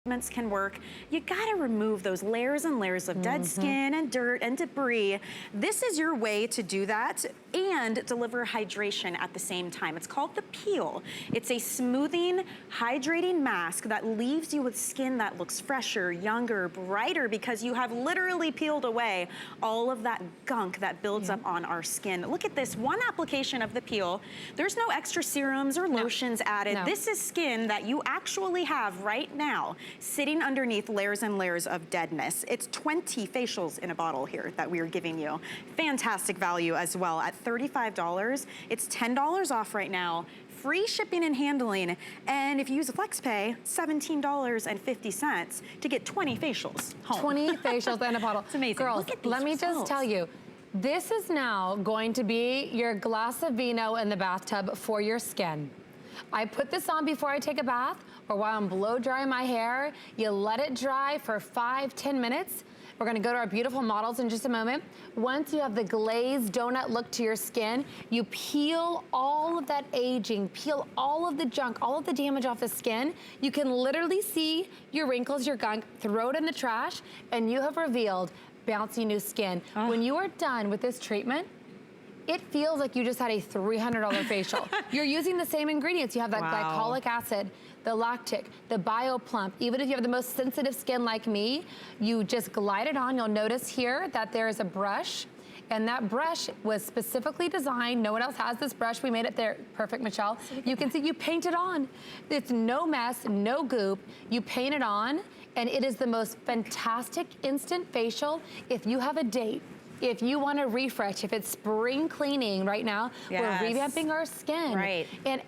treatments can work, you gotta remove those layers and layers of dead skin and dirt and debris. This is your way to do that and deliver hydration at the same time. It's called the peel. It's a smoothing, hydrating mask that leaves you with skin that looks fresher, younger, brighter, because you have literally peeled away all of that gunk that builds up on our skin. Look at this, one application of the peel. There's no extra serums or lotions added. This is skin that you actually have right now, sitting underneath layers and layers of deadness. It's 20 facials in a bottle here that we are giving you. Fantastic value as well at $35. It's $10 off right now. Free shipping and handling. And if you use a FlexPay, $17.50 to get 20 facials home. 20 facials and a bottle. It's amazing. Girls, let me just tell you, this is now going to be your glass of vino in the bathtub for your skin. I put this on before I take a bath or while I'm blow drying my hair. You let it dry for 5-10 minutes. We're gonna go to our beautiful models in just a moment. Once you have the glazed donut look to your skin, you peel all of that aging, peel all of the junk, all of the damage off the skin. You can literally see your wrinkles, your gunk, throw it in the trash, and you have revealed bouncy new skin. When you are done with this treatment, it feels like you just had a $300 facial. You're using the same ingredients. You have that glycolic acid, the lactic, the bioplump. Even if you have the most sensitive skin like me, you just glide it on. You'll notice here that there is a brush, and that brush was specifically designed. No one else has this brush. We made it there. Perfect, Michelle. You can see you paint it on. It's no mess, no goop. You paint it on, and it is the most fantastic instant facial. If you have a date, if you want to refresh, if it's spring cleaning right now, we're revamping our skin. And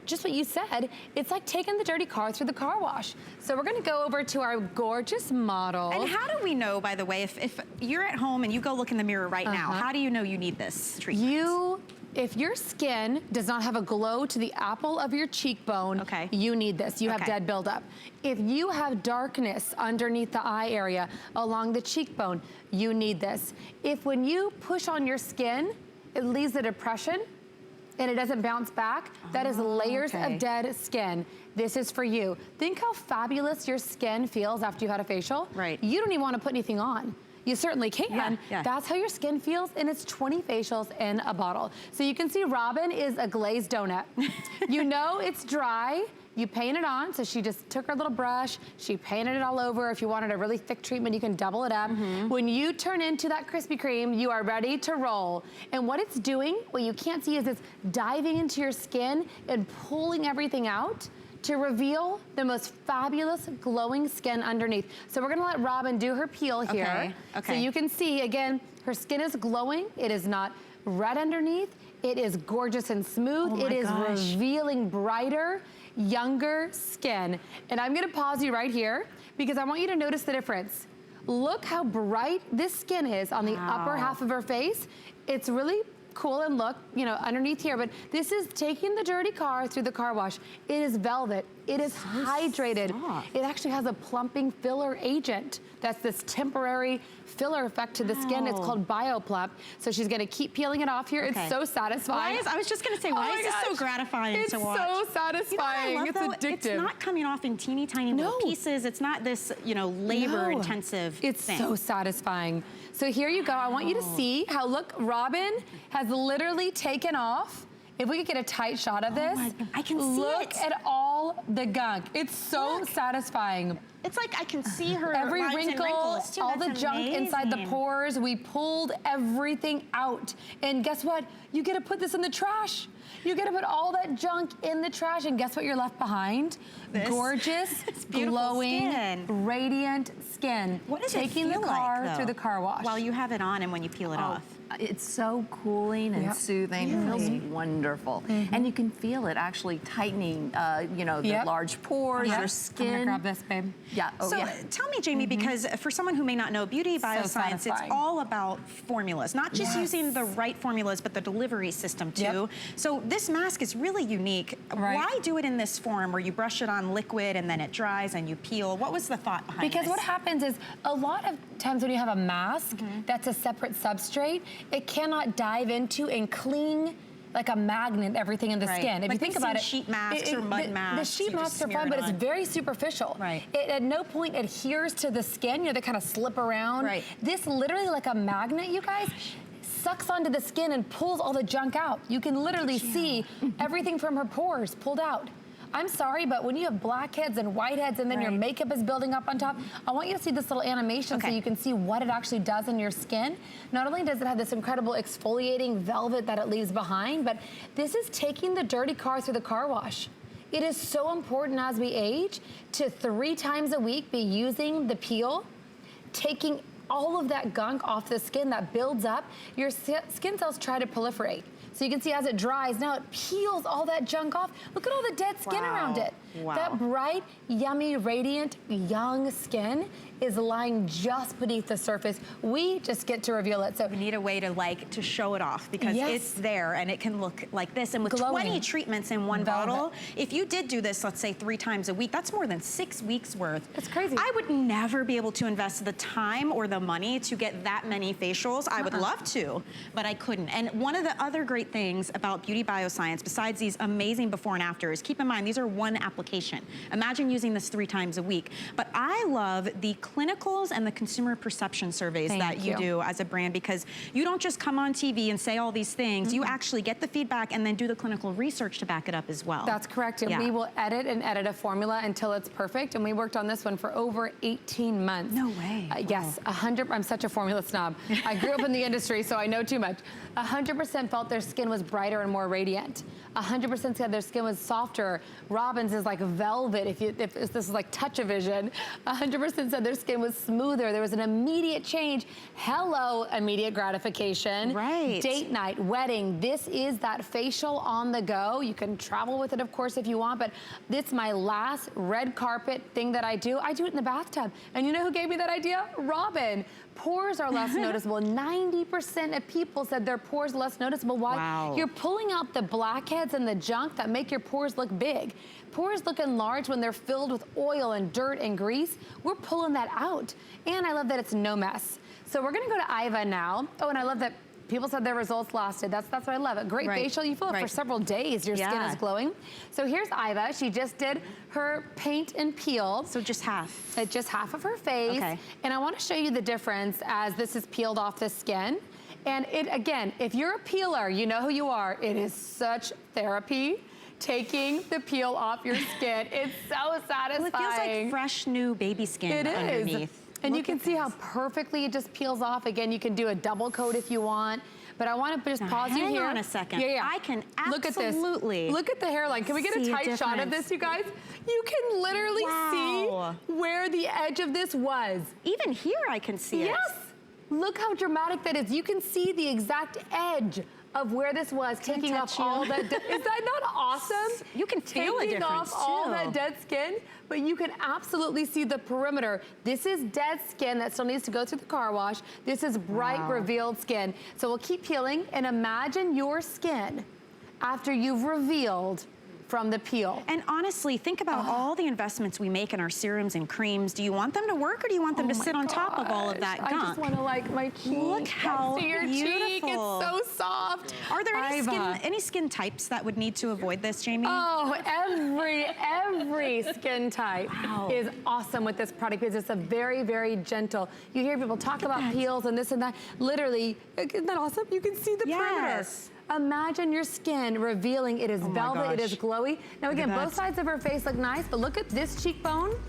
just what you said, it's like taking the dirty car through the car wash. So we're gonna go over to our gorgeous model. And how do we know, by the way, if you're at home and you go look in the mirror right now, how do you know you need this treatment? If your skin does not have a glow to the apple of your cheekbone, you need this. You have dead buildup. If you have darkness underneath the eye area, along the cheekbone, you need this. If when you push on your skin, it leaves a depression and it doesn't bounce back, that is layers of dead skin. This is for you. Think how fabulous your skin feels after you had a facial. You don't even want to put anything on. You certainly can. That's how your skin feels, and it's 20 facials in a bottle. So you can see Robin is a glazed donut. You know it's dry. You paint it on, so she just took her little brush, she painted it all over. If you wanted a really thick treatment, you can double it up. When you turn into that Krispy Kreme, you are ready to roll. And what it's doing, what you can't see is it's diving into your skin and pulling everything out to reveal the most fabulous glowing skin underneath. So we're gonna let Robin do her peel here. So you can see, again, her skin is glowing. It is not red underneath. It is gorgeous and smooth. It is revealing brighter, younger skin. And I'm gonna pause you right here because I want you to notice the difference. Look how bright this skin is on the upper half of her face. It's really cool and look, you know, underneath here, but this is taking the dirty car through the car wash. It is velvet. It is hydrated. It actually has a plumping filler agent. That's this temporary filler effect to the skin. It's called Bioplump. So she's gonna keep peeling it off here. It's so satisfying. I was just gonna say, why is this so gratifying to watch? It's so satisfying. It's addictive. It's not coming off in teeny tiny little pieces. It's not this, you know, labor intensive thing. It's so satisfying. So here you go. I want you to see how, look, Robin has literally taken off. If we could get a tight shot of this, I can see it. Look at all the gunk. It's so satisfying. It's like I can see her every lines wrinkle, and wrinkles too. all the junk inside the pores. We pulled everything out. And guess what? You get to put this in the trash. You get to put all that junk in the trash, and guess what you're left behind? Gorgeous, glowing, radiant skin. What does it feel taking the car like, through the car wash. While you have it on and when you peel it off. It's so cooling and soothing. It feels wonderful. And you can feel it actually tightening, you know, the large pores, your skin. I'm gonna grab this, babe. So tell me, Jamie, because for someone who may not know, Beauty Bioscience, it's all about formulas, not just using the right formulas, but the delivery system too. So this mask is really unique. Why do it in this form where you brush it on liquid and then it dries and you peel? What was the thought behind this? Because what happens is a lot of times when you have a mask that's a separate substrate, it cannot dive into and cling like a magnet, everything in the skin. If like you think about it, sheet masks or mud masks. The sheet masks are fun, but it's very superficial. Right. It at no point adheres to the skin. You know, they kind of slip around. Right. This literally like a magnet, you guys, sucks onto the skin and pulls all the junk out. You can literally see everything from her pores pulled out. I'm sorry, but when you have blackheads and whiteheads and then your makeup is building up on top, I want you to see this little animation so you can see what it actually does in your skin. Not only does it have this incredible exfoliating velvet that it leaves behind, but this is taking the dirty car through the car wash. It is so important as we age to 3 times a week be using the peel, taking all of that gunk off the skin that builds up. Your skin cells try to proliferate. So you can see as it dries, now it peels all that junk off. Look at all the dead skin around it. That bright, yummy, radiant, young skin is lying just beneath the surface. We just get to reveal it. So we need a way to show it off because it's there and it can look like this. And with 20 treatments in one bottle, if you did do this, let's say 3 times a week, that's more than 6 weeks worth. That's crazy. I would never be able to invest the time or the money to get that many facials. I would love to, but I couldn't. And one of the other great things about Beauty Bioscience, besides these amazing before and afters, keep in mind, these are one application. Imagine using this 3 times a week. But I love the clinicals and the consumer perception surveys that you do as a brand, because you don't just come on TV and say all these things. You actually get the feedback and then do the clinical research to back it up as well. That's correct. And we will edit and edit a formula until it's perfect. And we worked on this one for over 18 months. No way. Yes, 100. I'm such a formula snob. I grew up in the industry, so I know too much. 100% felt their skin was brighter and more radiant. 100% said their skin was softer. Robin's is like velvet, if this is like touch-a-vision. 100% said their skin was smoother. There was an immediate change. Hello, immediate gratification. Right. Date night, wedding. This is that facial on the go. You can travel with it, of course, if you want, but this is my last red carpet thing that I do. I do it in the bathtub. And you know who gave me that idea? Robin. Pores are less noticeable. 90% of people said their pores less noticeable. Why? Wow. You're pulling out the blackheads and the junk that make your pores look big. Pores look enlarged when they're filled with oil and dirt and grease. We're pulling that out. And I love that it's no mess. So we're gonna go to Iva now. Oh, and I love that people said their results lasted. That's what I love. A great facial, you feel it for several days. Your skin is glowing. So here's Iva. She just did her paint and peel. So just half. Just half of her face. Okay. And I want to show you the difference as this is peeled off the skin. And it, again, if you're a peeler, you know who you are. It is such therapy. Taking the peel off your skin. It's so satisfying. Well, it feels like fresh, new baby skin underneath. And you can see how perfectly it just peels off. Again, you can do a double coat if you want. But I want to just pause you here. Hang on a second. Yeah. I can look at this. Look at the hairline. Can we get a tight shot of this, you guys? You can literally see where the edge of this was. Even here I can see it. Yes. Look how dramatic that is. You can see the exact edge of where this was, taking off all that. Is that not awesome? You can feel a difference, taking off all that dead skin, but you can absolutely see the perimeter. This is dead skin that still needs to go through the car wash. This is bright, revealed skin. So we'll keep peeling, and imagine your skin after you've revealed from the peel. And honestly, think about all the investments we make in our serums and creams. Do you want them to work, or do you want them to sit on top of all of that gunk? I just want to like my cheek. Look how beautiful. Cheek. It's so soft. Are there any skin types that would need to avoid this, Jamie? Oh, every skin type is awesome with this product because it's a very, very gentle. You hear people talk about peels and this and that. Literally, isn't that awesome? You can see the perimeter. Imagine your skin revealing. It is velvet, it is glowy. Now again, both sides of her face look nice, but look at this cheekbone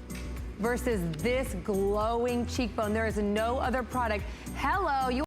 versus this glowing cheekbone. There is no other product. Hello, you